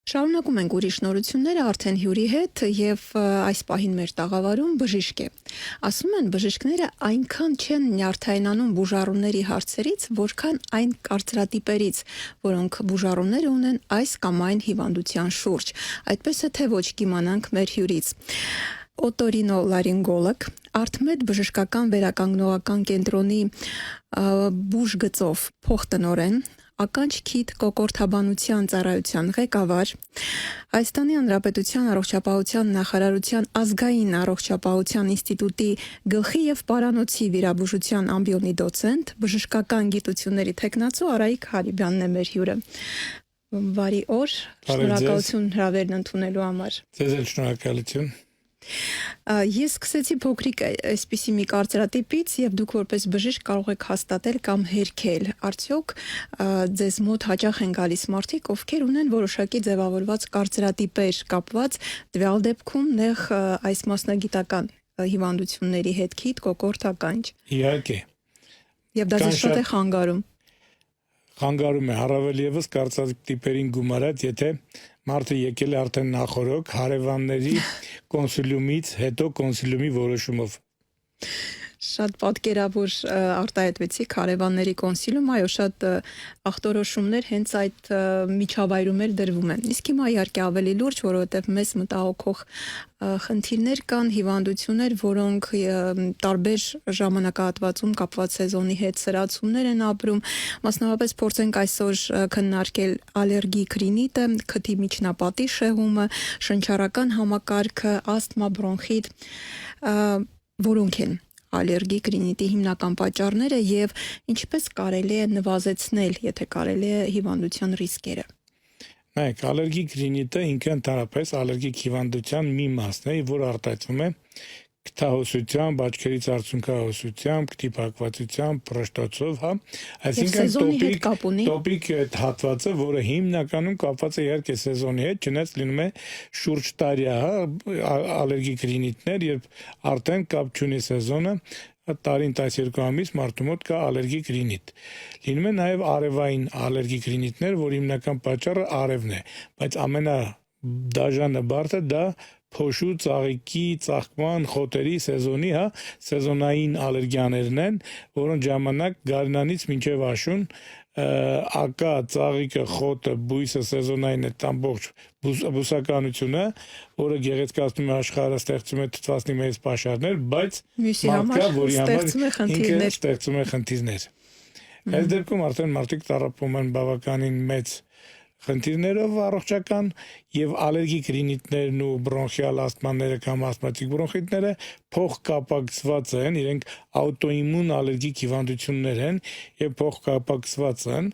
Շարունակում ենք ուրիշ նորությունները արդեն հյուրի հետ եւ այս պահին մեր տաղավարում բժիշկ է։ Ասում են բժիշկները այնքան չեն նյարդայնանում բուժառուների հարցերից, որքան այն կարծրատիպերից, որոնք բուժառուները ունեն այս կամ այն հիվանդության շուրջ։ Այդպես է թե ոչ կիմանանք մեր հյուրից։ Օտորինոլարինգոլոգ, Արթմեդ բժշկական վերականգնողական կենտրոնի բուժգծով փոխտնօրեն, ականջ քիթ կոկորդաբանության ծառայության ղեկավար, Հայաստանի Հանրապետության Առողջապահության նախարարության ազգային առողջապահության ինստիտուտի գլխի եւ պարանոցի վիրաբուժության ամբիոնի դոցենտ, բժշկական գիտությունների թեկնածու Արայիկ Հարիբյանն է մեր հյուրը։ Բարի օր, շնորհակալություն հրավերն ընդունելու համար։ Ձեզ էլ շնորհակալություն։ Ես սկսեցի փոքրիկ այսպիսի մի կարծրատիպից եւ դուք որպես բժիշկ կարող եք հաստատել կամ հերքել։ Արդյոք ձեզ մոտ հաճախ են գալիս մարդիկ, ովքեր ունեն որոշակի ձևավորված կարծրատիպեր կապված տվյալ դեպքում նեղ այս մասնագիտական հիվանդությունների հետ քիթ կոկորդ ականջ։ Իհարկե։ Եվ դա ձեզ շատ է խանգարում։ Խանգարում է առավել եւս կարծրատիպերին գումարած, եթե մարդը եկել է արդեն նախորոք հարևանների կոնսուլյումից հետո կոնսուլյումի որոշումով։ Շատ պատկերավոր արտահայտվեցիք հարևանների կոնսիլիում, այո, շատ ախտորոշումներ հենց այդ միջավայրում էլ դրվում են։ Իսկ հիմա իհարկե ավելի լուրջ, որովհետև մեզ մտահոգող խնդիրներ կան, հիվանդություններ, որոնք տարբեր ժամանակահատվածում կապված սեզոնի հետ սրացումներ են ապրում։ Մասնավորապես փորձենք այսօր քննարկել ալերգիկ ռինիտը, քթի միջնապատի շեղումը, շնչառական համակարգը, ասթմա, բրոնխիտ, որոնք են ալերգիկ ռինիտի հիմնական պատճառները եւ ինչպես կարելի է նվազեցնել, եթե կարելի է հիվանդության ռիսկերը։ Նայեք, ալերգիկ ռինիտը ինքը ընդհանրապես ալերգիկ հիվանդության մի մասն է, որ արտահայտվում է քթահոսությամբ, աչքերից արցունքահոսությամբ, քթի փակվածությամբ, պրոշտոցով, հա, այսինքն տոպիկ այդ հատվածը, որը հիմնականում կապված է իհարկե սեզոնի հետ, չնայած լինում է շուրջ տարյա, հա, ալերգիկ ռինիտներ, երբ արդեն կապ չունի սեզոնը, տարին 12 ամիս մարդու մոտ կա ալերգիկ ռինիտ։ Լինում է նաև արևային ալերգիկ ռինիտներ, որ հիմնական պատճառը արևն է, բայց ամենադաժանը բարդը դա փոշու, ծաղիկի, ծաղկման, խոտերի սեզոնի, հա, սեզոնային ալերգիաներն են, որոնց ժամանակ գարնանից մինչև աշուն ակա, ծաղիկը, խոտը, բույսը սեզոնային է ամբողջ բուսականությունը, որը գեղեցկացնում է աշխարհը, ստեղծում է թթվածնի մեծ պաշարներ, բայց մարդկա, որի համար ստեղծում է խնդիրներ։ Այս դեպքում արդեն մարդիկ տառապում են բավականին մեծ խնդիրներով առողջական եւ ալերգիկ ռինիտներն ու բրոնխիալ ասթմաները կամ ասթմատիկ բրոնխիտները փոխկապակցված են, իրենք աուտոիմուն ալերգիկ հիվանդություններ են եւ փոխկապակցված են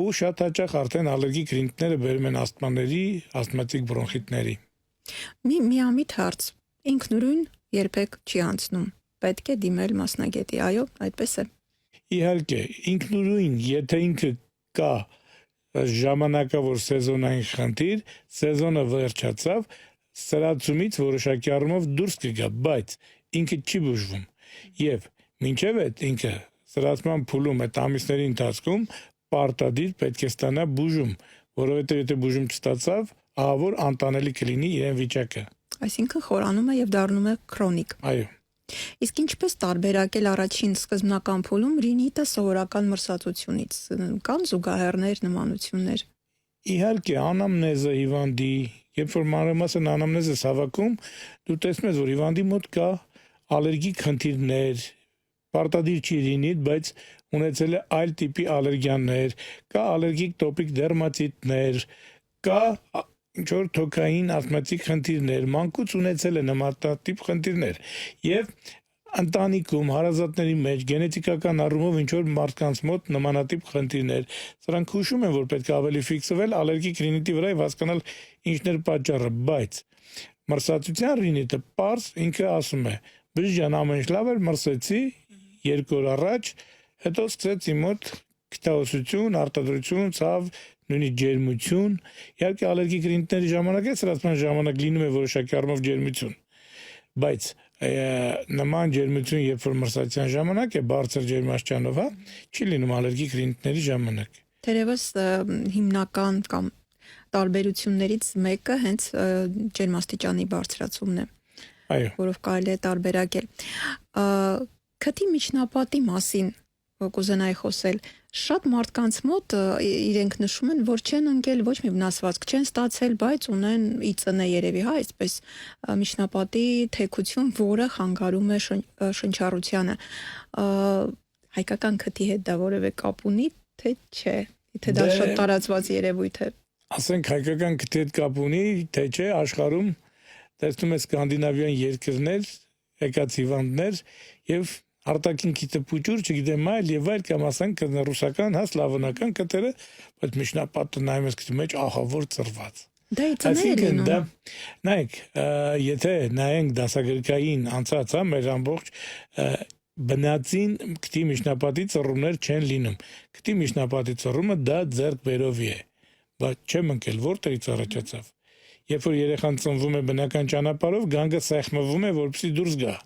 ու շատ հաճախ արդեն ալերգիկ ռինիտները բերում են ասթմաների, ասթմատիկ բրոնխիտների։ Միամիտ հարց. ինքնուրույն երբեք չի անցնում։ Պետք է դիմել մասնագետի, այո, այդպես է։ Իհարկե, ինքնուրույն, եթե ինքը կա ժամանակավոր սեզոնային խնդիր, սեզոնը վերջացավ, սրացումից որոշակի առումով դուրս կգա, բայց ինքը չի բուժվում։ Եվ մինչև այդ ինքը սրացման փուլում այդ ամիսների ընթացքում պարտադիր պետք է ստանա բուժում, որովհետև եթե բուժում չստացավ, ահա որ անտանելի կլինի իրեն վիճակը։ Այսինքն խորանում է եւ դառնում է քրոնիկ։ Այո։ Իսկ ինչպես տարբերակել առաջին սկզբնական փուլում ռինիտը սովորական մրսածությունից, կան զուգահեռներ, նմանություններ։ Իհարկե, անամնեզը հիվանդի, երբ որ մանրամասն անամնեզ ես հավաքում, դու տեսնում ես, որ հիվանդի մոտ կա ալերգիկ խնդիրներ, պարտադիր չի ռինիտ, բայց ունեցել է այլ տիպի ալերգիաներ, կա ալերգիկ տոպիկ դերմատիտներ, կա ինչ-որ թոքային ասթմատիկ խնդիրներ, մանկուց ունեցել է նմանատիպ խնդիրներ եւ ընտանիքում, հարազատների մեջ գենետիկական առումով ինչ-որ մարդկանց մոտ նմանատիպ խնդիրներ, սրանք հուշում են, որ պետք է ավելի ֆիքսվել ալերգիկ ռինիտի վրա եւ հասկանալ ինչն է պատճառը, բայց մրսածության ռինիտը պարզ ինքը ասում է. «Բժիշկ ամեն ինչ լավ էր, մրսեցի 2 օր առաջ, հետո սկսեց իմ մոտ քթահոսություն, արտադրություն, ցավ, նույնիսկ ջերմություն, իհարկե ալերգիկ ռինիտների ժամանակ է սրացման ժամանակ լինում է որոշակի առումով ջերմություն, բայց նման ջերմություն, երբ որ մրսածության ժամանակ է բարձր ջերմաստիճանով, հա, չի լինում ալերգիկ ռինիտների ժամանակ։ Թերևս հիմնական կամ տարբերություններից մեկը հենց ջերմաստիճանի բարձրացումն է, Այո, որով կարելի է տարբերակել։ Քթի միջնապատի մասին կուզենայի խոսել։ Շատ մարդկանց մոտ իրենք նշում են, որ չեն ընկել ոչ մի վնասվածք, չեն ստացել, բայց ունեն ԻԾՆ երևի, հա, այսպես միջնապատի թեքություն, որը խանգարում է շնչառությանը։ Հայկական քթի հետ դա որևէ կապ ունի, թե չէ, թե դա շատ տարածված երևույթ է։ ասենք հայկական քթի հետ կապ ունի, թե չէ, աշխարհում տեսնում ես սկանդինավյան երկրներ, եկած հիվանդներ եւ արտաքին քիթը փուճուր, չգիտեմ այլ կամ ասենք ռուսական, հա, սլավոնական քթերը, բայց միջնապատը նայում ես քթի մեջ ահավոր ծրված։ Դա Այսինքն դա նայեք, եթե նայենք դասագրքային անցած, հա, մեր ամբողջ բնածին քթի միջնապատի ծռումներ չեն լինում։ Քթի միջնապատի ծռումը դա ձեռքբերովի է, բայց չեմ ընկել, որտեղից առաջացավ։ Երբ որ երեխան ծնվում է բնական ճանապարհով, գանգը սեղմվում է, որպեսզի դուրս գա։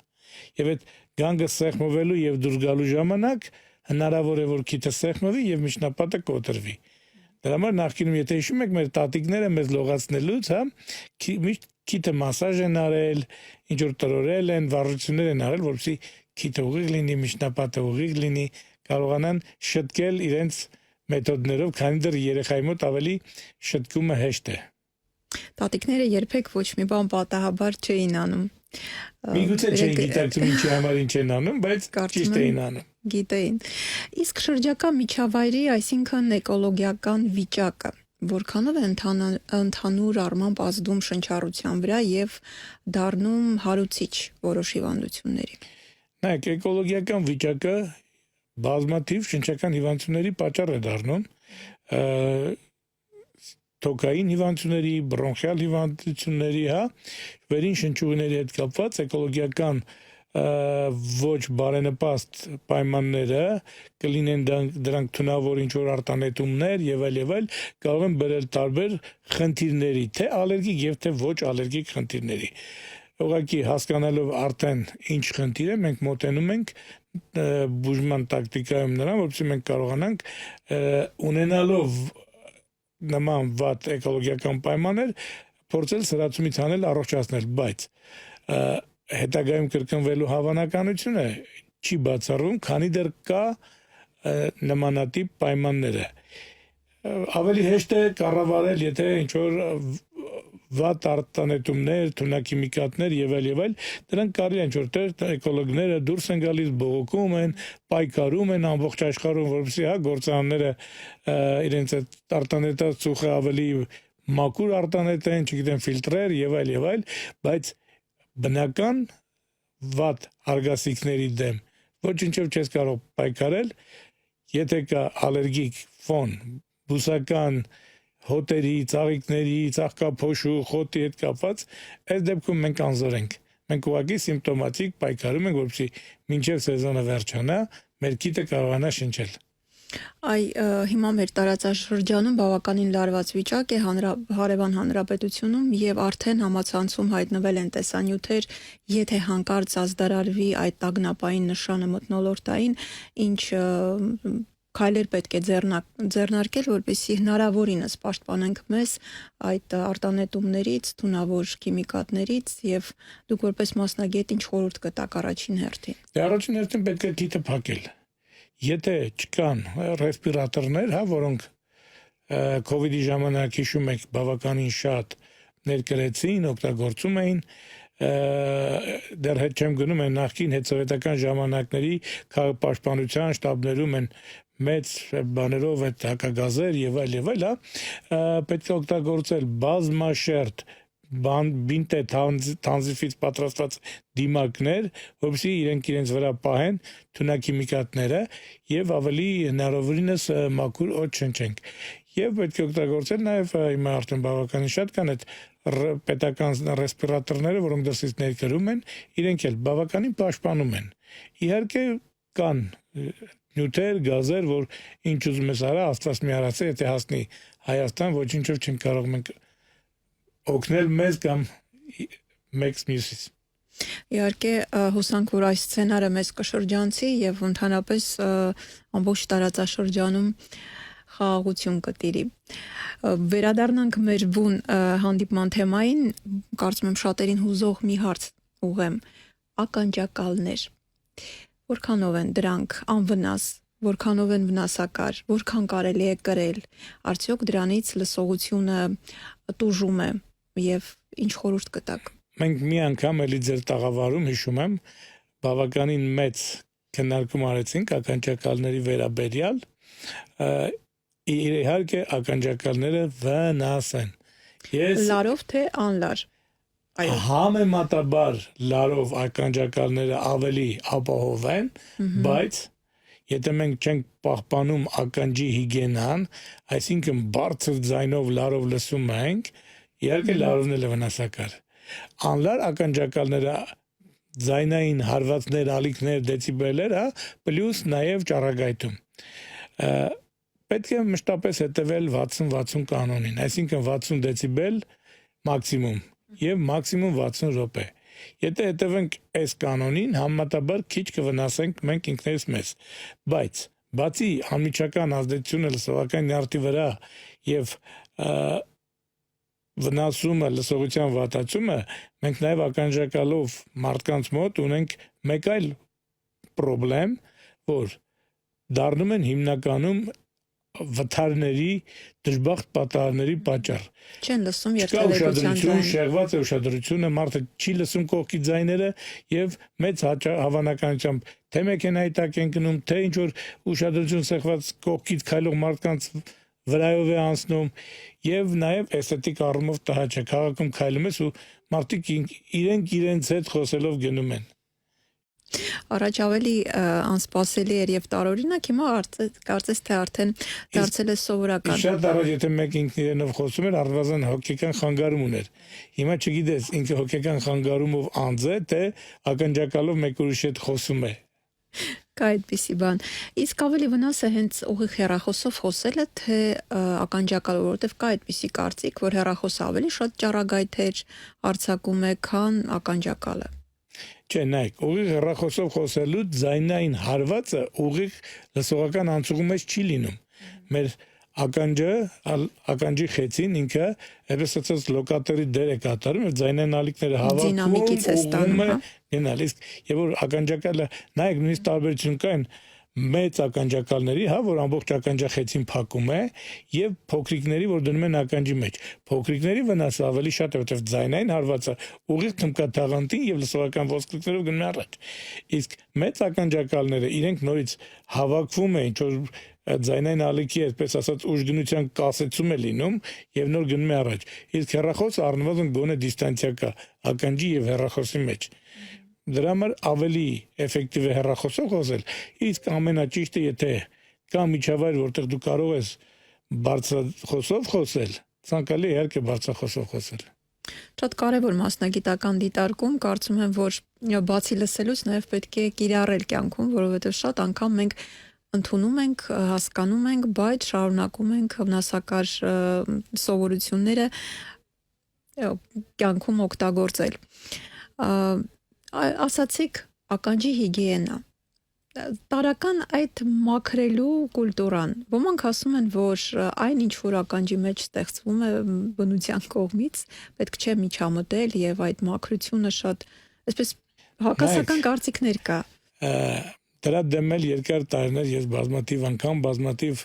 Եվ այդ գանգը սեղմվելու եւ դուրս գալու ժամանակ հնարավոր է որ քիթը սեղմվի եւ միջնապատը կոտրվի։ Դրա համար նախկինում եթե հիշում եք մեր տատիկները մեզ լողացնելուց, հա, քիթը մասաժ են արել, ինչ որ տրորել են, վարժություններ են արել, որպեսզի քիթը ուղիղ լինի, միջնապատը ուղիղ լինի, կարողանան շտկել իրենց մեթոդներով, քանի դեռ երեխայի մոտ ավելի շտկումը հեշտ է։ Տատիկները երբեք ոչ մի բան պատահաբար չէին անում։ Միգուցե չէին գիտակցում ինչի համար ինչ են անում, բայց ճիշտ էին անում։ Գիտեին։ Իսկ շրջակա միջավայրի, այսինքն էկոլոգիական վիճակը որքանով է ընդհանուր առմամբ ազդում շնչառության վրա եւ դառնում հարուցիչ որոշ հիվանդությունների։ Նայեք, էկոլոգիական վիճակը բազմաթիվ շնչական հիվանդությունների պատճառ է դառնում, թոքային հիվանդությունների, բրոնխիալ հիվանդությունների, հա, վերին շնչուղիների հետ կապված էկոլոգիական ոչ բարենպաստ պայմանները կլինեն դրանք թունավոր ինչ որ արտանետումներ եւ այլ կարող են բերել տարբեր խնդիրների, թե ալերգիկ եւ թե ոչ ալերգիկ խնդիրների։ Ուղղակի հասկանալով արդեն ինչ խնդիր է, մենք մոտենում ենք բուժման տակտիկայում նրան, որովհետեւ մենք կարողանանք ունենալով նման վատ էկոլոգիական պայմաններ փորձել սրացումից անել առողջացնել, բայց հետագայում կրկնվելու հավանականությունը չի բացառվում, քանի դեռ կա նմանատիպ պայմանները։ Ավելի հեշտ է կառավարել, եթե ինչ որ վատ արտանետումներ, թունաքիմիկատներ եւ այլ, դրանք կարելի է ինչ որտեղ էկոլոգները դուրս են գալիս, բողոքում են, պայքարում են ամբողջ աշխարհում, որովհետեւ հա գործարանները իրենց արտանետած ծուխը ավելի մաքուր արտանետեն, չգիտեմ, ֆիլտրեր եւ այլ, բայց բնական վատ արգասիքների դեմ ոչինչով չես կարող պայքարել, եթե կա ալերգիկ ֆոն, բուսական հոտերի, ծաղիկների, ծաղկափոշու, խոտի հետ կապված, այս դեպքում մենք անզոր ենք։ Մենք ուղղակի սիմպտոմատիկ պայքարում ենք, որպեսզի մինչև սեզոնը վերջանա, մեր քիթը կարողանա շնչել։ Հիմա մեր տարածաշրջանում բավականին լարված վիճակ է հարևան հանրապետությունում եւ արդեն համացանցում հայտնվել են տեսանյութեր, եթե հանկարծ ազդարարվի այդ տագնապային նշանը մթնոլորտային, ինչ քայլեր պետք է ձեռնարկել, որպեսզի հնարավորինս պաշտպանենք մեզ այդ արտանետումներից, թունավոր քիմիկատներից եւ դուք որպես մասնագետ ինչ խորհուրդ կտաք առաջին հերթին։ Առաջին հերթին պետք է քիթը փակել։ Եթե չկան ռեսպիրատորներ, հա, որոնք COVID-ի ժամանակ հիշում եք բավականին շատ ներկրեցին, օգտագործում էին, դեռ հետ չեմ գնում են նախկին հետսովետական ժամանակների քաղաքապաշտպանության շտաբներում են մեծ բաներով այդ հակագազեր եւ այլ, հա, պետք է օգտագործել բազմաշերտ բինտե տանզիֆից պատրաստված դիմակներ, որովհետեւ իրենց վրա պահեն թունաքիմիկատները եւ ավելի հնարավորինս մաքուր օդ շնչենք։ Եվ պետք է օգտագործել նաեւ հիմա արդեն բավականին շատ կան այդ պետական ռեսպիրատորները, որոնք դրսից ներկրում են, իրենք էլ բավականին պաշտպանում են։ Իհարկե կան նյութեր, գազեր, որ ինչ ուզում ես արա, Աստված մի արածը, եթե հասնի Հայաստան, ոչինչով չեն կարող մենք օգնել մեզ կամ մեծ մյուսից։ Իհարկե հուսանք, որ այս սցենարը մեզ կշրջանցի եւ ընդհանրապես ամբողջ տարածաշրջանում խաղաղություն կտիրի։ Վերադառնանք մեր բուն հանդիպման թեմային, կարծում եմ շատերին հուզող մի հարց ուղեմ, ականջակալներ, որքանով են դրանք անվնաս, որքանով են վնասակար, որքան կարելի է կրել, արդյոք դրանից լսողությունը տուժում է եւ ինչ խորհուրդ կտաք։ Մենք մի անգամ էլի ձեր տաղավարում հիշում եմ բավականին մեծ քննարկում արեցինք ականջակալների վերաբերյալ, իհարկե ականջակալները վնաս են։ Լարով թե անլար։ Համեմատաբար լարով ականջակալները ավելի ապահով են, բայց եթե մենք չենք պահպանում ականջի հիգիենան, այսինքն բարձր ձայնով լարով լսում ենք, իհարկե լարովն էլ է վնասակար։ Անլար ականջակալները ձայնային հարվածներ, ալիքներ, դեցիբելներ, պլյուս նաև ճառագայթում։ Պետք է մշտապես հետևել 60-60 կանոնին, այսինքն 60 դեցիբել մաքսիմում եւ մաքսիմում 60 րոպե։ Եթե հետևենք այս կանոնին, համեմատաբար քիչ կվնասենք մենք ինքներս մեզ։ Բայց բացի անմիջական ազդեցությունը լսողական նյարդի վրա եւ վնասումը, լսողության վատացումը, մենք նաև ականջակալով մարդկանց մոտ ունենք մեկ այլ խնդրեմ, որ դառնում են հիմնականում վթարների, դժբախտ պատահարների պատճառ։ Չեն լսում երթևեկության ձայնը։ Շեղված է ուշադրությունը, մարդը չի լսում կողքի ձայները եւ մեծ հավանականությամբ թե մեքենայի տակ են գնում, թե ինչ որ ուշադրություն սեղված կողքից քայլող մարդկանց վրայով է անցնում եւ նաեւ էսթետիկ առումով տհաճ է։ Քաղաքում քայլում ես ու մարդիկ իրենց հետ խոսելով գնում են։ Առաջ ավելի անսպասելի էր եւ տարօրինակ, հիմա կարծես թե արդեն դարձել է սովորական։ Շատ առաջ եթե մեկ ինքն իրենով խոսում էր, առնվազն հոգեկան խանգարում ուներ։ Հիմա չգիտես ինքը հոգեկան խանգարումով անձ է, թե ականջակալով մեկ ուրիշի հետ խոսում է։ Կա այդպիսի բան։ Իսկ ավելի վնաս է հենց ուղիղ հեռախոսով խոսելը, թե ականջակալով, որովհետև կա այդպիսի կարծիք, որ հեռախոսը ավելի շատ ճառագայթեր արձակում է, քան ականջակալը։ Չէ, նայեք, ուղիղ հեռախոսով խոսելու ձայնային հարվածը ուղիղ լսողական անցուղու մեջ չի լինում։ Մեր ականջի խեցին ինքը այսպես ասած լոկատորի դեր է կատարում եւ ձայնային ալիքները հավաքում, ուղղում է գնալ։ Իսկ եւ որ ականջակալը, նայեք, նույնիսկ տարբերություն կա մեծ ականջակալների, որ ամբողջ ականջախեցին փակում է եւ փոքրիկների, որ դնում են ականջի մեջ։ Փոքրիկների վնասը ավելի շատ է, որովհետեւ ձայնային հարվածը ուղիղ թմկաթաղանթին եւ լսողական ոսկրիկներով գնում է առաջ։ Իսկ մեծ ականջակալները իրենք նորից հավաքվում են, ինչ որ ձայնային ալիքի, այսպես ասած, ուժգնության կասեցում է լինում եւ նոր գնում է առաջ։ Իսկ հեռախոսը առնվազն գոնե դիստանցիա կա ականջի եւ հեռախոսի մեջ։ Դրա համար ավելի էֆեկտիվ է հեռախոսով խոսել, իսկ ամենաճիշտը եթե կա միջավայր, որտեղ դու կարող ես բարձրախոսով խոսել, ցանկալի իհարկե բարձրախոսով խոսել։ Շատ կարևոր մասնագիտական դիտարկում, կարծում եմ, որ բացի լսելուց նաև պետք է կիրառել կյանքում, որովհետև շատ անգամ մենք ընդունում ենք, հասկանում ենք, բայց շարունակում ենք վնասակար սովորությունները կյանքում օգտագործել։ Ասացիք ականջի հիգիենա, տարական այդ մաքրելու կուլտուրան, ոմանք ասում են, որ այն ինչ որ ականջի մեջ ստեղծվում է բնության կողմից, պետք չէ միջամտել եւ այդ մաքրությունը շատ, այսպես հակասական կարծիքներ կա։ Դրա դեմ էլ երկար տարիներ ես բազմաթիվ անգամ, բազմաթիվ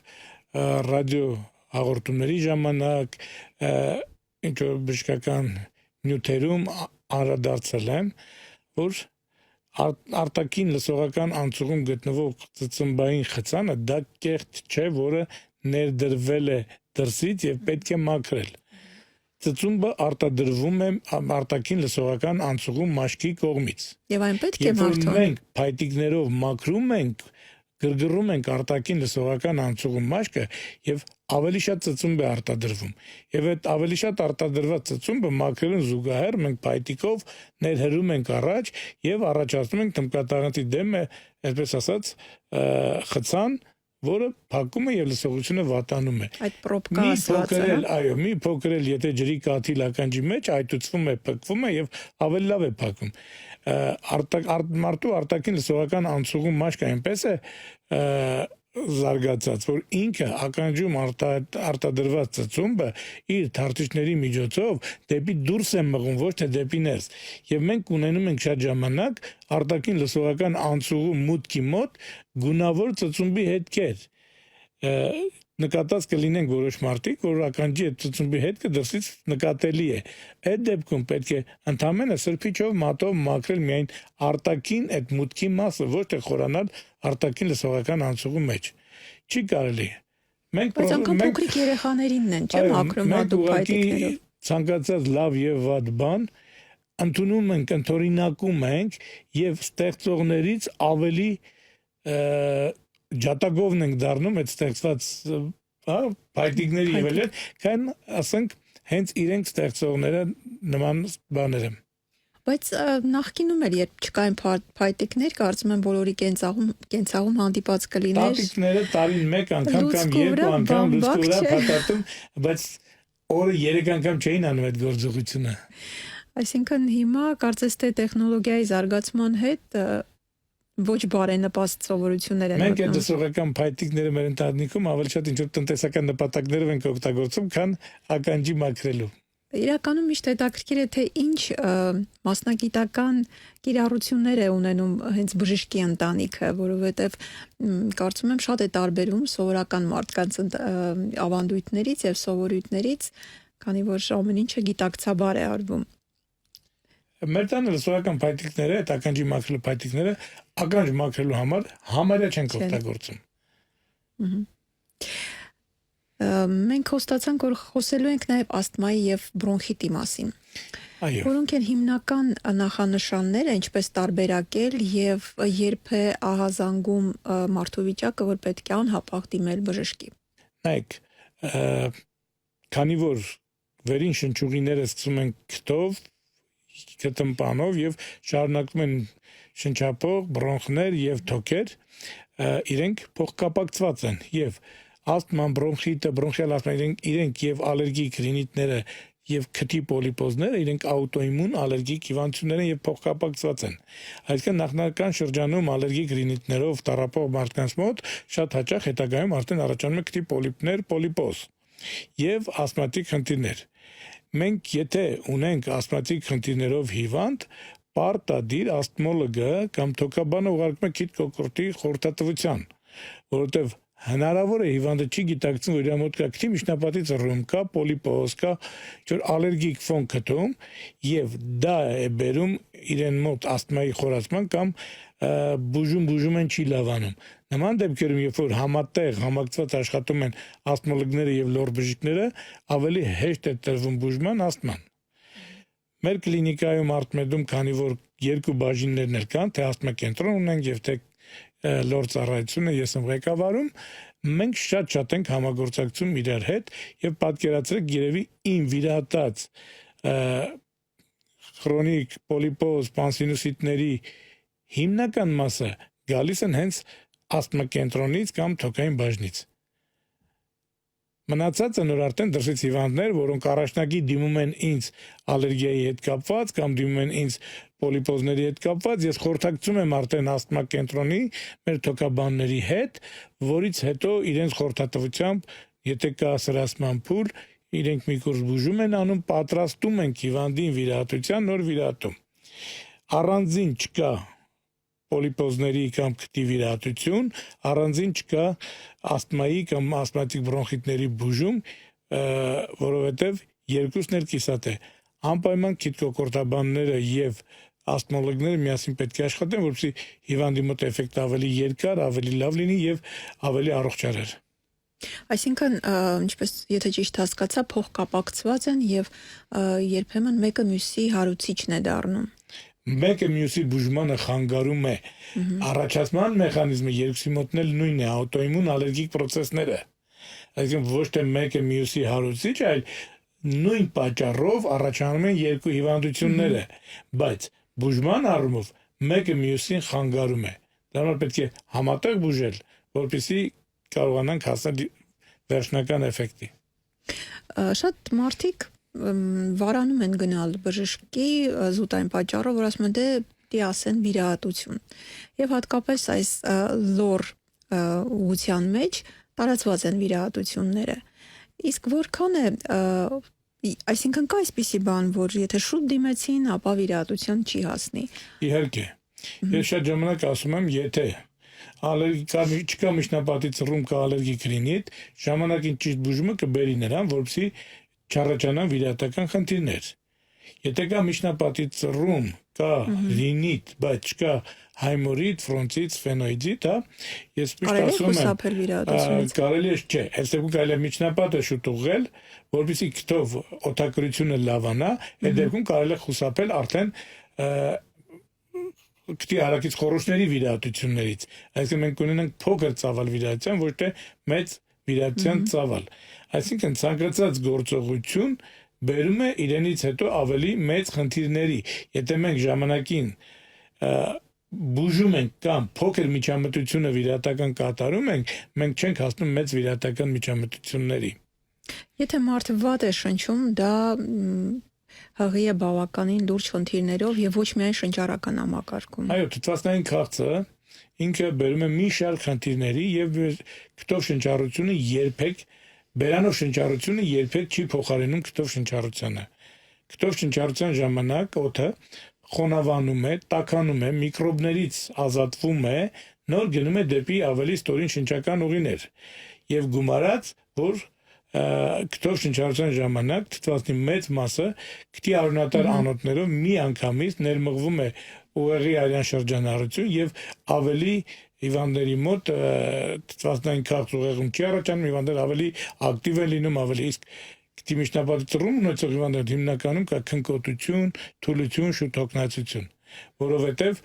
ռադիո հաղորդումների ժամանակ, ինչ որ բժշկական նյութերում անդրադարձել եմ, որ արտաքին լսողական անցուղում գտնվող ծծմբային խցանը դա կեղտ չէ, որը ներդրվել է դրսից եւ պետք է մաքրել։ Ծծումբը արտադրվում է արտաքին լսողական անցուղում մաշկի կողմից։ Եվ այն պետք է մաքրել։ Երբ մենք փայտիկներով մաքրում ենք, գրգռում ենք արտաքին լսողական անցուղում մաշկը եւ ավելի շատ ծծումբ է արտադրվում։ Եվ այդ ավելի շատ արտադրված ծծումբը մաքրելուն զուգահեռ մենք փայտիկով ներհրում ենք առաջ եւ առաջացնում ենք թմկատաղանթի դեմ, այսպես ասած, խցան, որը փակում է եւ լսողությունը վատանում է։ Այդ պրոբկա ասվածը, այո, մի փոքր էլ եթե ջրի կաթիլ ականջի մեջ այտուցվում է, փակվում է եւ ավելի լավ է փակում։ Մարդու արտաքին լսողական անցուղում մաշկը այնպես է զարգացած, որ ինքը ականջում արտադրված ծծումբը իր թարթիչների միջոցով դեպի դուրս է մղում, ոչ թե դեպի ներս։ Եվ մենք ունենում ենք շատ ժամանակ արտաքին լսողական անցուղու մուտքի մոտ գունավոր ծծումբի հետքեր։ Նկատած կլինենք որոշ մարդիկ, որ ականջի այդ ծծումբի հետքը դրսից նկատելի է։ Այդ դեպքում պետք է ընդամենը սրբիչով մատով մաքրել միայն արտաքին այդ մուտքի մասը, ոչ թե խորանալ արտաքին լսողական անցուղու մեջ։ Չի կարելի։ Բայց անգամ փոքրիկ երեխաներինն են, չէ՞, մաքրում հատուկ փայտիկներով։ Ցանկացած լավ եւ վատ բան ընդունում ենք, ընթորինակում ենք եւ ստեղծողներից ավելի ջատագովն ենք դառնում այդ ստեղծված փայտիկների եւ այլն, քան ասենք հենց իրենք ստեղծողները նման բաները։ Բայց նախկինում էլ երբ չկային փայտիկներ, կարծում եմ բոլորի կենցաղում հանդիպած կլիներ։ Տատիկները տարին մեկ անգամ կամ երկու անգամ լուսկու վրա փաթաթում, բայց օրը 3 անգամ չէին անում այդ գործողությունը։ Այսինքն հիմա կարծես թե տեխնոլոգիայի զարգացման հետ ոչ բարենպաստ սովորություններ են Մենք այդ մտնում։ դասողական փայտիկները մեր ընտանիքում ավելի շատ ինչ-որ տնտեսական նպատակներով ենք օգտագործում, քան ականջի մաքրելու։ Իրականում միշտ հետաքրքիր է թե ինչ մասնագիտական կիրառություններ է ունենում հենց բժշկի ընտանիքը, որովհետև կարծում եմ շատ է տարբերում սովորական մարդկանց ավանդույթներից եւ սովորույթներից, քանի որ ամեն ինչը գիտակցաբար է արվում։ Մեր տանը լսողական փայտիկները, այդ ականջի մաքրելու փայտիկները ականջ մաքրելու համար համարյա չենք օգտագործում։ Մենք հստացանք, որ խոսելու ենք նաև ասթմայի եւ բրոնխիտի մասին։ Այո։ Որոնք են հիմնական նախանշանները, ինչպես տարբերակել եւ երբ է ահազանգում մարդու վիճակը, որ պետք է անհապաղ դիմել բժշկի։ Նայեք, քանի որ վերին շնչուղիները սկսում են քթով, կտմպանով եւ շարունակում են շնչապող, բրոնխներ եւ թոքեր, իրենք փոխկապակցված են եւ ասթման, բրոնխիտը, բրոնխիալ ասթման իրենք եւ ալերգիկ ռինիտները եւ քթի պոլիպոզները իրենք աուտոիմուն ալերգիկ հիվանդություններ են եւ փոխկապակցված են։ Այսինքն նախնական շրջանում ալերգիկ ռինիտներով տառապող մարդկանց մոտ շատ հաճախ հետագայում արդեն առաջանում է քթի պոլիպներ, պոլիպոզ եւ ասթմատիկ խնդիրներ։ Մենք եթե ունենք ասթմատիկ խնդիրներով հիվանդ, պարտադիր ասթմոլոգը կամ թոքաբանը ուղարկում է քիթ կոկորտի խորհրդատվության, որովհետեւ հնարավոր է հիվանդը չի գիտակցում, որ իր մոտ կա քթի միջնապատի ծռում, կա պոլիպոզ, կա ինչ-որ ալերգիկ ֆոն քթում եւ դա է բերում իրեն մոտ ասթմայի խորացման կամ բուժում են չի լավանում։ Նման դեպքերում, երբ որ համատեղ համակցված աշխատում են ասթմոլոգները եւ լոր բժիշկները, ավելի հեշտ է տրվում բուժման ասթման։ Մեր կլինիկայում Արտմեդում, քանի որ երկու բաժիններն էլ կան, թե ասթմա կենտրոն ունենք եւ թե լոր ծառայությունը ես եմ ղեկավարում, մենք շատ ենք համագործակցում իրար հետ եւ պատկերացրեք երևի իմ վիրահատած քրոնիկ պոլիպոզ պանսինուսիտների հիմնական մասը գալիս են հենց ասթմա կենտրոնից կամ թոքային բաժնից։ Մնացածը նոր արդեն դրսից հիվանդներ, որոնք առաջնակի դիմում են ինձ ալերգիայի հետ կապված կամ դիմում են ինձ պոլիպոզների հետ կապված, ես խորհրդակցում եմ արդեն ասթմա կենտրոնի մեր թոքաբանների հետ, որից հետո իրենց խորհրդատվությամբ, եթե կա սրասման փուլ, իրենք մի կուրս բուժում են անում, պատրաստում են հիվանդին վիրահատության նոր վիրահատում։ Առանձին չկա պոլիպոզների կամ քթի վիրահատություն, առանձին չկա ասթմայի կամ ասթմատիկ բրոնխիտների բուժում, որովհետև երկուսն էլ կիսատ է։ Անպայման քիթկոկորտաբանները եւ ասթմոլոգները միասին պետք է աշխատեն, որպեսզի հիվանդի մոտ էֆեկտը ավելի երկար, ավելի լավ լինի եւ ավելի առողջարար։ Այսինքն, ինչպես եթե ճիշտ հասկացա, փոխկապակցված են եւ երբեմն մեկը մյուսի հարուցիչն է դառնում։ Մեկը մյուսի բուժմանը խանգարում է։ Առաջացման մեխանիզմը երկուսի մոտն էլ նույնն է, աուտոիմուն ալերգիկ պրոցեսները։ Այսինքն ոչ թե մեկը մյուսի հարուցիչ, այլ նույն պատճառով առաջանում են երկու հիվանդությունները, բայց բուժման առումով մեկը մյուսին խանգարում է։ Դա համար պետք է համատեղ բուժել, որպեսզի կարողանանք հասնել վերջնական էֆեկտի։ Շատ մարդիկ վարանում են գնալ բժշկի զուտ այն պատճառով, որ ասում են դե ասեն վիրահատություն։ Եվ հատկապես այս լոր ուղղության մեջ տարածված են վիրահատությունները։ Իսկ որքան է այսինքն կա այսպիսի բան, որ եթե շուտ դիմեցին, ապա վիրահատության չի հասնի։ Իհարկե։ Ես շատ ժամանակ ասում եմ, եթե չկա միջնապատի ծռում կա ալերգիկ ռինիտ, ժամանակին ճիշտ բուժումը կբերի նրան, որպեսզի չառաջանան վիրահատական խնդիրներ։ Եթե կա միջնապատի ծռում, կա ռինիտ, բայց չկա հայմորիտ, ֆրոնտիտ, սֆենոիդիտ, ես միշտ ասում եմ, կարելի է չէ, այստեղ կարելի է միջնապատը շուտ ուղղել, որպեսզի քթով օդակրությունը լավանա, այդ դեպքում կարելի է խուսափել արդեն քթի հարակից խոռոչների վիրահատություններից։ Այսինքն մենք ունենանք փոքր ծավալ վիրահատության, ոչ թե մեծ վիրահատության ծավալ։ Այսինքն ցանկացած գործողություն բերում է իրենից հետո ավելի մեծ խնդիրների։ Եթե մենք ժամանակին բուժում ենք կամ փոքր միջամտությունը վիրահատական կատարում ենք, մենք չենք հասնում մեծ վիրահատական միջամտությունների։ Եթե մարդը վատ է շնչում, դա հղի է բավականին լուրջ խնդիրներով եւ ոչ միայն շնչառական համակարգում։ Այո, թթվածնային քաղցը ինքը բերում է մի շարք խնդիրների եւ քթով շնչառությունը բերանով շնչառությունը երբեք չի փոխարինում քթով շնչառությանը։ Քթով շնչառության ժամանակ օդը խոնավանում է, տաքանում է, միկրոբներից ազատվում է, նոր գնում է դեպի ավելի ստորին շնչական ուղիներ։ Եվ գումարած, որ քթով շնչառության ժամանակ թթվածնի մեծ մասը քթի արյունատար անոթներով մի անգամից ներմղվում է ուղեղի արյան շրջանառություն եւ ավելի հիվանդների մոտ թթվածնային քաղց ուղեղում չի առաջանում, հիվանդները ավելի ակտիվ են լինում, ավելի իսկ քթի միջնապատի ծռում ունեցող հիվանդներ հիմնականում կա քնկոտություն, թուլություն, շուտ հոգնածություն, որովհետեւ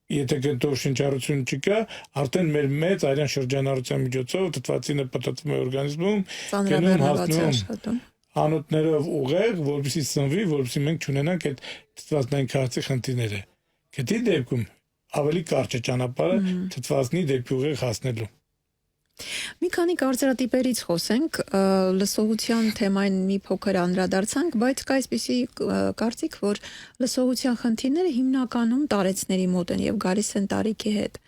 եթե քթով շնչառություն չկա, արդեն մեր մեծ արյան շրջանառության միջոցով թթվածինը պտտվում է օրգանիզմում, գնում հասնում անոթներով ուղեղ, որպեսզի սնվի, որպեսզի մենք չունենանք այդ թթվածնային քաղցի խնդիրները։ Քթի դեպքում ավելի կարճ է ճանապարհը թթվածնի դեպի ուղեղ հասնելու։ Մի քանի կարծրատիպերից խոսենք, լսողության թեմային մի փոքր անդրադարձանք, բայց կա այսպիսի կարծիք, որ լսողության խնդիրները հիմնականում տարեցների մոտ են եւ գալիս են տարիքի հետ։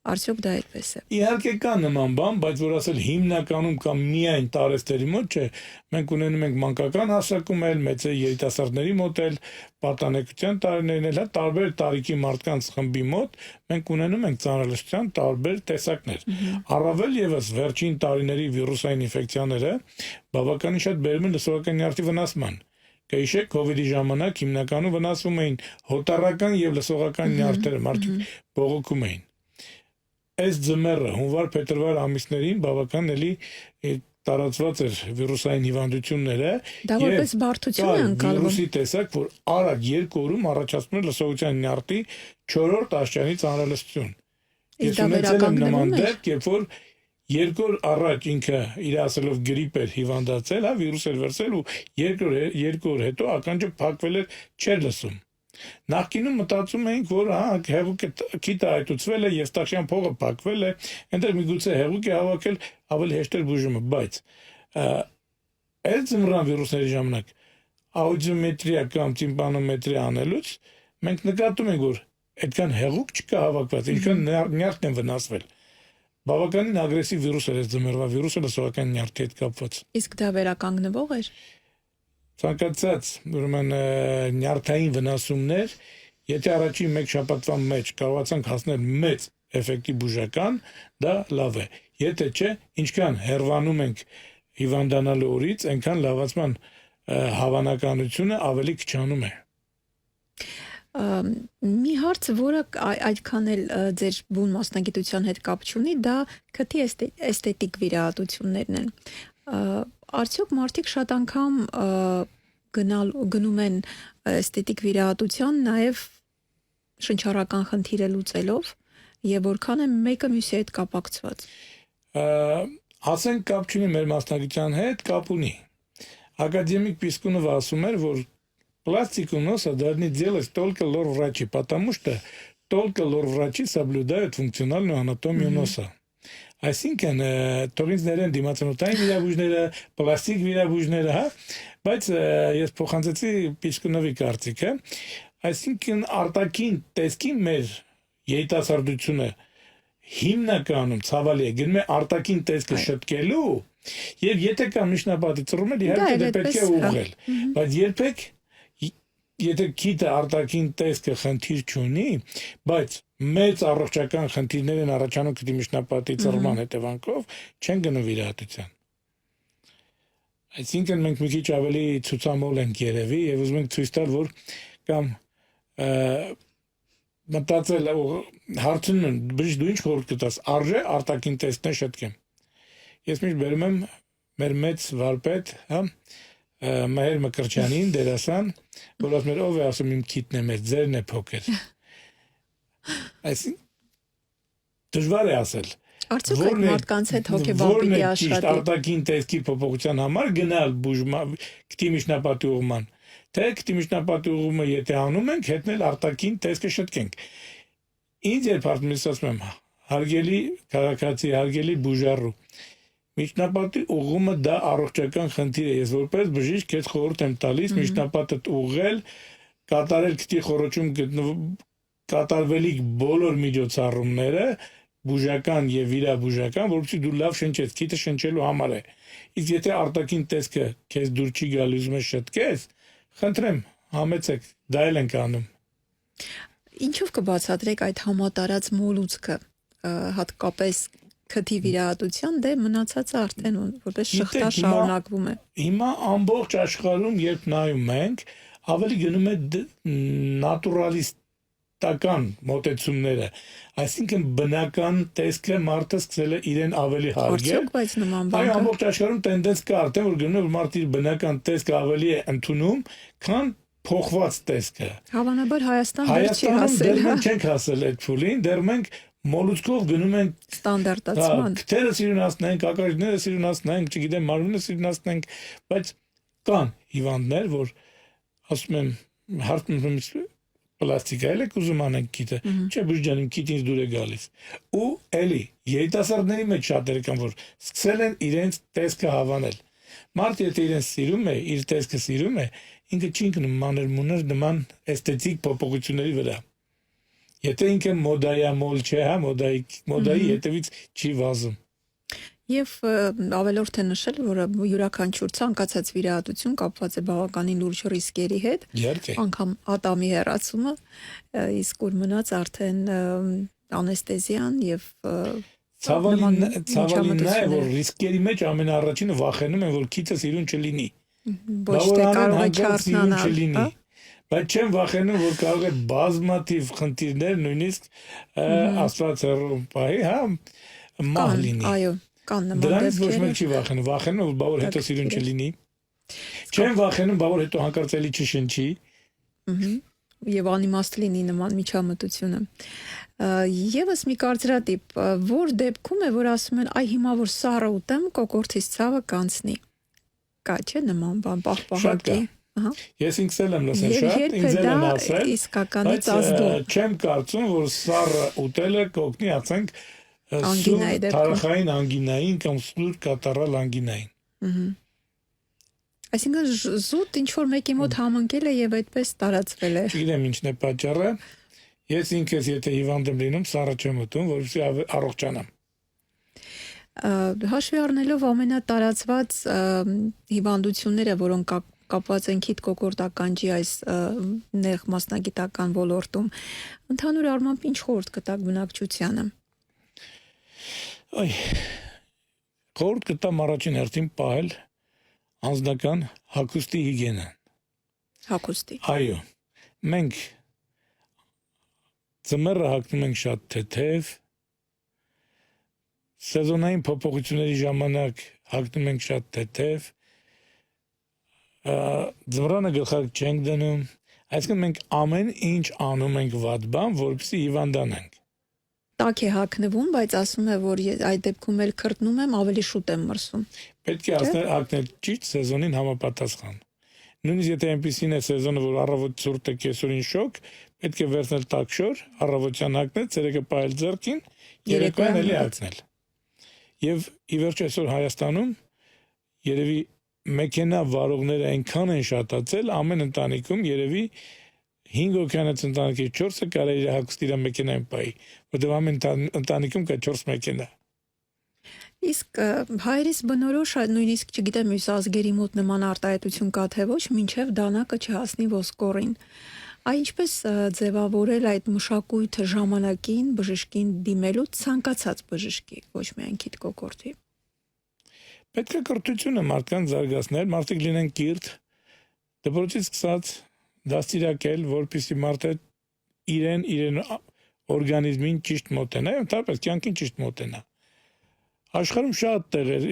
Արդյոք դա այդպես է։ Իհարկե կա նման բան, բայց որ ասել հիմնականում կամ միայն տարեցների մոտ չէ, մենք ունենում ենք մանկական հասակում էլ, մեծ երիտասարդների մոտ էլ, պատանեկության տարիներն էլ, տարբեր տարիքի մարդկանց խմբի մոտ մենք ունենում ենք ծանրալսության տարբեր տեսակներ։ Առավել եւս վերջին տարիների վիրուսային ինֆեկցիաները բավականին շատ բերում են լսողական նյարդի վնասման։ Կհիշեք, COVID-ի ժամանակ հիմնականում վնասվում էին հոտառական եւ լսողական նյարդերը, մարդիկ բողոքում էին։ Այս ձմեռը հունվար-փետրվար ամիսներին բավական էլի տարածված էր վիրուսային հիվանդությունները դա որպես բարդություն է անցալվում վիրուսի տեսակ, որ արագ 2 օրում առաջացնում է լսողության նյարդի 4-րդ աշճանի ծանրալսություն։ Ես ունեցել եմ նման դեպք, երբ որ 2 օր առաջ ինքը իր ասելով գրիպ էր հիվանդացել, վիրուս էր վերցել ու 2 օր հետո ականջը փակվել էր, չէր լսում։ Նախկինում մտածում էինք, որ հեղուկը քիթը այտուցվել է եւ տաշյան փողը փակվել է, այնտեղ միգուցե հեղուկ է հավաքել, ավելի հեշտ էր բուժումը, բայց այդ զմռան վիրուսների ժամանակ աուդիոմետրիա կամ տիմպանոմետրիա անելուց մենք նկատում ենք, որ այդքան հեղուկ չկա հավաքված, ինչքան նյարդն են վնասվել։ Բավականին ագրեսիվ վիրուս էր այս ձմեռվա վիրուսը լսողական նյարդի հետ կապված։ Իսկ դա վերականգնվող էր։ Ցանկացած ուրեմն նյարդային վնասումներ, եթե առաջին 1 շաբաթվա մեջ կարողացանք հասնել մեծ էֆեկտի բուժական, դա լավ է։ Եթե չէ, ինչքան հեռվանում ենք հիվանդանալու օրից, այնքան լավացման հավանականությունը ավելի քչանում է։ Մի հարց, որը այդքան էլ ձեր բուն մասնագիտության հետ կապ չունի, դա քթի էսթետիկ վիրահատություններն են։ Արդյոք մարդիկ շատ անգամ գնում են էսթետիկ վիրահատության նաև շնչառական խնդիրը լուծելով եւ որքան է մեկը մյուսի հետ կապակցված։ Ասենք կապ չունի մեր մասնագիտության հետ, кап ունի։ Академик Пискунов ասում էր, որ пластику носа должны делать только лор-врачи, потому что только лор-врачи соблюдают функциональную анатомию носа. Այսինքն թողինցներ են դիմացանոթային վիրաբույժները, պլաստիկ վիրաբույժները, բայց ես փոխանցեցի Պիսկունովի կարծիքը, այսինքն արտաքին տեսքի մեր երիտասարդությունը հիմնականում ցավալի է գնում է արտաքին տեսքը շտկելու եւ եթե կա միջնապատի ծռում է իհարկե դա պետք է ուղղել բայց երբեք եթե քիթը արտաքին տեսքը խնդիր չունի բայց մեծ առողջական խնդիրներ են առաջանում քիթի միջնապատի ծռման հետևանքով չեն գնում վիրահատության այսինքն մենք մի քիչ ավելի ցուցամոլ ենք երևի եւ ուզում ենք ցույց տալ որ կամ մտածել հարցնում են դու ինչ խորհուրդ կտաս արժե արտաքին տեսքն շտկեմ ես միշտ բերում եմ մեր մեծ վարպետ հա Մհեր Մկրտչյանին դերասան որ ասում էր ով է ասում իմ քիթն է մեծ ձերն է փոքր այսինքն դժվար է ասել Արդյոք այդ մարդկանց հետ հոգեբան պիտի աշխատի արտաքին տեսքի փոփոխության համար գնալ բուժման քթի միջնապատի ուղղման թե քթի միջնապատի ուղղումը եթե անում ենք հետնել արտաքին տեսքը շտկենք ինձ երբ ասում եմ հարգելի քաղաքացի հարգելի բուժառու միջնապատի ուղղումը դա առողջական խնդիր է ես որպես բժիշկ քեզ խորհուրդ եմ տալիս միջնապատդ ուղղել կատարել քթի խորոչում կատարվելիք բոլոր միջոցառումները բուժական եւ վիրաբուժական որովհետեւ դու լավ շնչես քիթը շնչելու համար է իսկ եթե արտաքին տեսքը քեզ դուր չի գալիս ուզում ես շտկես խնդրեմ համեցեք դա էլ ենք անում Ինչով կբացատրեք այդ համատարած մոլուցքը հատկապես քթի վիրահատության դե մնացածը արդեն որպես շղթա շարունակվում է հիմա ամբողջ աշխարհում երբ նայում ենք ավելի գնում է նատուրալիստական մոտեցումները այսինքն բնական տեսքը մարդը սկսել է իրեն ավելի հարգել Արդյոք բայց նման բան այո ամբողջ աշխարհում տենդենս կա արդեն որ գնում է մարդը իր բնական տեսքը ավելի է ընդունում քան փոխված տեսքը Հավանաբար Հայաստան դեռ չի հասել դեռ չենք հասել այդ փուլին դեռ մենք մոլուցկով գնում ենք ստանդարտացման քթերը սիրունացնենք ակաժները սիրունացնենք չգիտեմ մարմինը սիրունացնենք բայց կան հիվանդներ որ ասում եմ հարցնում պլաստիկա էլ եք ուզում անենք քիթը չէ բուժջանին քիթինց դուր է գալիս ու էլի երիտասարդների մեջ շատերը կան որ սկսել են իրենց տեսքը հավանել մարդ եթե իրեն սիրում է իր տեսքը սիրում է ինքը չի ընկնում մանր-մունր նման էսթետիկ փոփոխությունների վրա եթե ինքը մոդայամոլ չէ հա մոդայի հետևից չի վազում Եվ ավելորդ է նշել, որ յուրաքանչյուր ցանկացած վիրահատություն կապված է բավականին լուրջ ռիսկերի հետ, անգամ ատամի հեռացումը, իսկ ուր մնաց արդեն անեստեզիան եւ ցավալին նա է, որ ռիսկերի մեջ ամենաառաջինը վախենում են, որ քիթը սիրուն չլինի։ Ոչ թե կարող է չարթնանալ, բայց չեմ վախենում, որ կարող է բազմաթիվ խնդիրներ նույնիսկ աստված հեռու պահի, հա, մահ լինի։ Այո Կան նման դրանից ոչ մեկ չի վախենում, որ բավոր հետո սիրուն չլինի։ Չեմ վախենում, բավոր հետո հանկարծ էլի չշնչի։ Եվ անիմաստ լինի նման միջամտությունը։ Եվս մի կարծրատիպ, որ դեպքում է, որ ասում են, այ հիմա որ սառը ուտեմ, կոկորդից ցավը կանցնի։ Կա չէ նման բան պահպահակի։ Ես ինքս եմ լսել շատ, ինձ էլ են ասել, իսկականից ազդում։ Չեմ կարծում, որ սառը ուտելը կօգնի, ասենք Տարախային անգինային կամ սուր կատարալ անգինային։ Այսինքն զուտ ինչ որ մեկի մոտ համընկել է եւ այդպես տարածվել է։ Չգիտեմ ինչն է պատճառը։ Ես ինքս եթե հիվանդ եմ լինում, սառը չեմ ուտում, որովհետեւ առողջանամ։ Հաշվի առնելով ամենատարածված հիվանդությունները, որոնք կապված են քիթ կոկորտ ականջի այս նեղ մասնագիտական ոլորտում, ընդհանուր առմամբ ինչ խորհուրդ կտաք բնակչությանը։ Այ խորհուրդ կտամ առաջին հերթին պահել անձնական հագուստի հիգիենան։ Հագուստի։ Այո։ Մենք ձմեռը հագնում ենք շատ թեթև, սեզոնային փոփոխությունների ժամանակ հագնում ենք շատ թեթև, ձմռանը գլխարկ չենք դնում, այսինքն մենք ամեն ինչ անում ենք վատ բան, որպեսզի հիվանդանանք։ Տակ է հագնվում, բայց ասում է, որ այդ դեպքում էլ քրտնում եմ, ավելի շուտ եմ մրսում։ Պետք է հագնել ճիշտ սեզոնին համապատասխան։ Նույնիսկ եթե այնպեսին է սեզոնը, որ առավոտ ցուրտ է, կեսօրին շոգ, պետք է վերցնել տաք-շոր, առավոտյան հագնել, ցերեկը պահել ձեռքին, երեկոյան էլի հագնել։ Եվ ի վերջո այսօր Հայաստանում երևի մեքենա վարողները այնքան են շատացել, ամեն ընտանիքում երևի 5 հոգյանից ընտանիքի 4-ը կարելի է հագուստիրա մեքենային պայի, որտեղ ամեն ընտանիքում կա 4 մեքենա։ Իսկ հայերիս բնորոշ նույնիսկ չգիտեմ մյուս ազգերի մոտ նման արտահայտություն կա թե ոչ, մինչև դանակը չհասնի ոսկորին։ Ինչպես ձևավորել այդ մշակույթը ժամանակին բժշկին դիմելու ցանկացած բժշկի, ոչ միայն քիթ կոկորտի։ Պետք է կրթությունը մարդկանց զարգացնել, մարդիկ լինեն կիրթ, դպրոցից սկսած դաստիարակել, որպեսզի մարդը իրեն օրգանիզմին ճիշտ մոտենա, ընդհանրապես կյանքին ճիշտ մոտենա։ Աշխարհում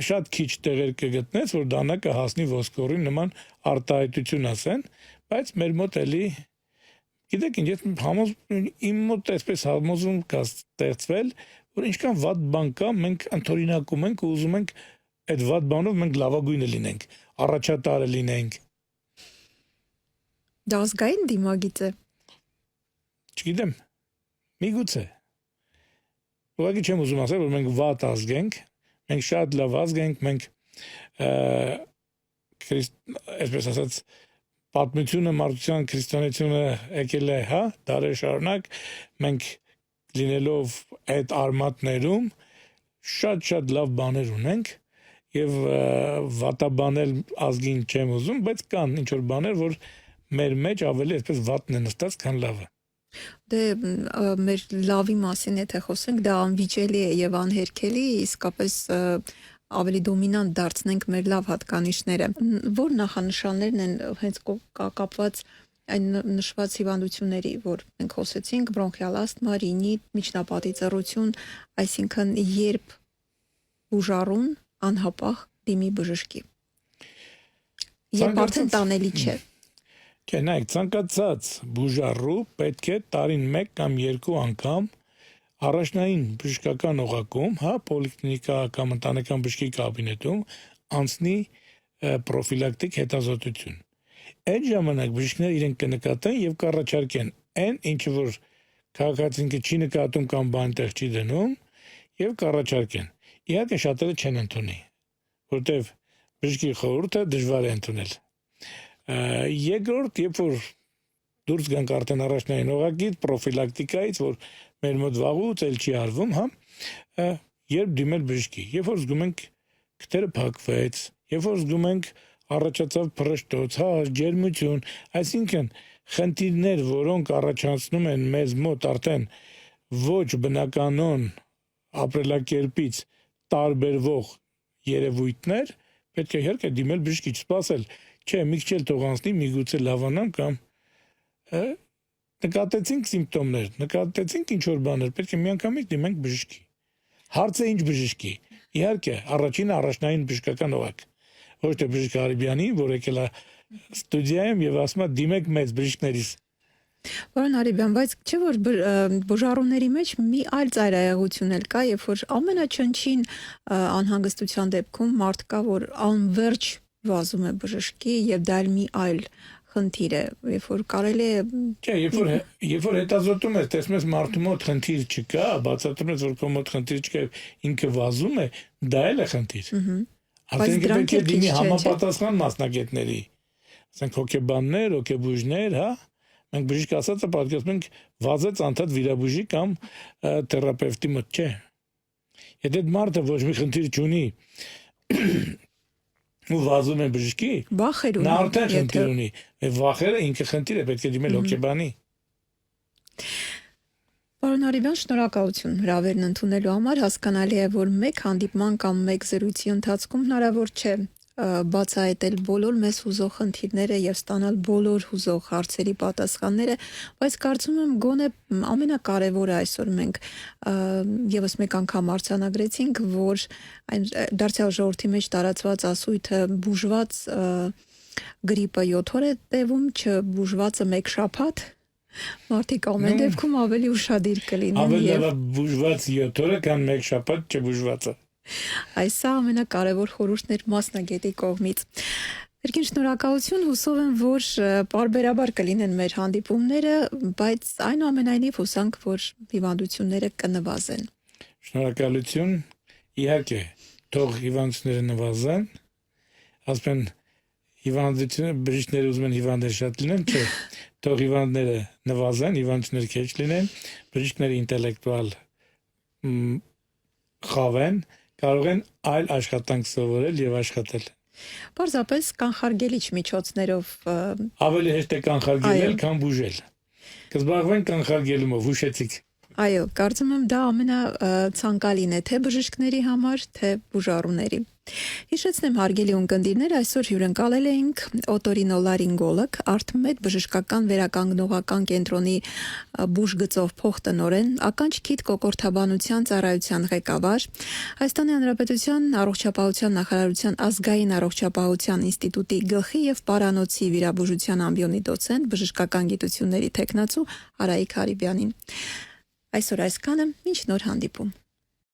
շատ քիչ տեղեր կգտնես, որ դանակը հասնի ոսկորին նման արտահայտություն ասեն, բայց մեր մոտ էլի գիտեք ինչ, իմ մոտ այսպես համոզում կա ստեղծվել, որ ինչքան վատ բան կա, մենք ընդօրինակում ենք ու ուզում ենք այդ վատ բանով մենք լավագույնը լինենք, առաջատարը լինենք։ Դա ազգային դիմագիծ է։ Չգիտեմ, միգուցե։ Ուղղակի չեմ ուզում ասել, որ մենք վատ ազգ ենք, մենք շատ լավ ազգ ենք, մենք այսպես ասած պատմությունը, մարդկության քրիստոնեությունը եկել է, հա, դարեր շարունակ, մենք լինելով այդ արմատներում շատ լավ բաներ ունենք եւ վատաբանել ազգին չեմ ուզում, բայց կան ինչ որ բաներ, որ մեր մեջ ավելի այսպես վատն է նստած, քան լավը։ Դե մեր լավի մասին եթե խոսենք, դա անվիճելի է եւ անհերքելի, իսկապես ավելի դոմինանտ դարձնենք մեր լավ հատկանիշները։ Որ նախանշաններն են հենց կապված այն նշված հիվանդությունների, որ մենք խոսեցինք, բրոնխիալ ասթմա, ռինիտ, միջնապատի ծռություն, այսինքն երբ բուժառուն անհապաղ դիմի բժշկի։ Երբ արդեն տանելի չէ։ Չէ, նայեք, ցանկացած բուժառու պետք է տարին 1 կամ 2 անգամ առաջնային բժշկական օղակում, հա, պոլիկլինիկա կամ ընտանեկան բժշկի կաբինետում անցնի պրոֆիլակտիկ հետազոտություն։ Այդ ժամանակ բժիշկները իրենք կնկատեն եւ կառաջարկեն այն, ինչը որ քաղաքացիինքը չի նկատում կամ բանտեղ չի դնում եւ կառաջարկեն։ Իհարկե շատերը չեն ընդունի, որտեվ բժշկի խորհուրդը դժվար է ընդունել։ Երկրորդ, երբ որ դուրս գանք արդեն առաջնային օղակից, պրոֆիլակտիկայից, որ մեր մոտ վաղուց էլ չի արվում, հա, երբ դիմել բժշկի, երբ որ զգում ենք քթերը փակվեց, երբ որ զգում ենք առաջացավ փռշտոց, հա, ջերմություն, այսինքն խնդիրներ, որոնք առաջացնում են մեզ մոտ արդեն ոչ բնականon ապրելակերպից տարբերվող երևույթներ, պետք է իհարկե դիմել բժշկի, չսպասել, չէ, մի քիչ էլ թող անցնի, միգուցե լավանամ կամ նկատեցինք սիմպտոմներ, նկատեցինք ինչ որ բաներ, պետք է միանգամից դիմենք բժշկի։ Հարցը ինչ բժշկի։ Իհարկե, առաջինը առաջնային բժշկական օղակ։ Ոչ թե բժիշկ Արիբյանի, որ եկել է ստուդիայում եւ ասում է դիմեք մեծ բժիշկներից։ Պարոն Արիբյան, բայց չէ որ բուժառուների մեջ մի այլ ծայրահեղություն էլ կա, երբ որ ամենաչնչին անհանգստության դեպքում մարդ կա, որ անverջ վազում է բժշկի եւ դա մի այլ խնդիր է, երբ որ կարելի է Չէ, երբ որ հետազոտում ես, տեսնում ես մարդու մոտ խնդիր չկա, բացատրում ես, որ քո մոտ խնդիր չկա, ինքը վազում է, դա էլ է խնդիր։ Արդեն պետք է դիմի համապատասխան մասնագետների, ասենք հոգեբաններ, հոգեբույժներ, հա։ Մենք բժիշկ ասածը պատկերացնում ենք վազեց անդադ վիրաբույժի կամ թերապևտի մոտ, չէ։ Եթե մարդը ոչ մի խնդիր չունի, ու վազում է բժշկի, վախեր ունի, նա արդեն խնդիր ունի, վախերը ինքը խնդիր է, պետք է դիմել հոգեբանի։ Պարոն Արիբյան, շնորհակալություն հրավերն ընդունելու համար, հասկանալի է, որ մեկ հանդիպման կամ մեկ զրույցի ընթացքում հնարավոր չէ բացահայտել բոլոր մեզ հուզող խնդիրները եւ ստանալ բոլոր հուզող հարցերի պատասխանները, բայց կարծում եմ գոնե ամենակարևորը այսօր մենք եւս մեկ անգամ արձանագրեցինք, որ այն դարձյալ ժողովրդի մեջ տարածված ասույթը բուժված գրիպը 7 օր է տևում, չբուժվածը 1 շաբաթ։ Մարդիկ ամեն դեպքում ավելի ուշադիր կլինեն ավելի լավ բուժված 7 օրը, քան 1 շաբաթ չբուժվածը։ Այս ամենակարևոր խորհուրդն էր մասնագետի կողմից։ Երկին շնորհակալություն, հուսով եմ, որ պարբերաբար կլինեն մեր հանդիպումները, բայց այնուամենայնիվ հուսանք, որ հիվանդությունները կնվազեն։ Շնորհակալություն, իհարկե, թող հիվանդությունները նվազեն, ասեն հիվանդությունը բժիշկները ուզում են հիվանդներ շատ լինեն, չէ, թող հիվանդները նվազեն, հիվանդները քիչ լինեն, բժիշկները ինտելեկտուալ խավեն, կարող են այլ աշխատանք սովորել եւ աշխատել։ Պարզապես կանխարգելիչ միջոցներով Ավելի հեշտ է կանխարգելել, քան բուժել։ Կզբաղվեն կանխարգելումով, հուշեցիք։ այո, կարծում եմ դա ամենացանկալին է թե բժիշկների համար, թե բուժառուների։ Հիշեցնեմ հարգելի ունկնդիրներ, այսօր հյուրընկալել էինք օտորինոլարինգոլոգ, Արթմեդ բժշկական վերականգնողական կենտրոնի բուժգծով փոխտնօրեն, ականջ-քիթ կոկորդաբանության ծառայության ղեկավար, Հայաստանի Հանրապետության Առողջապահության նախարարության ազգային առողջապահության ինստիտուտի գլխի եւ պարանոցի վիրաբուժության ամբիոնի դոցենտ, բժշկական գիտությունների թեկնածու Արայիկ Հարիբյանին։ Այսօր այսքանը, մինչ նոր հանդիպում։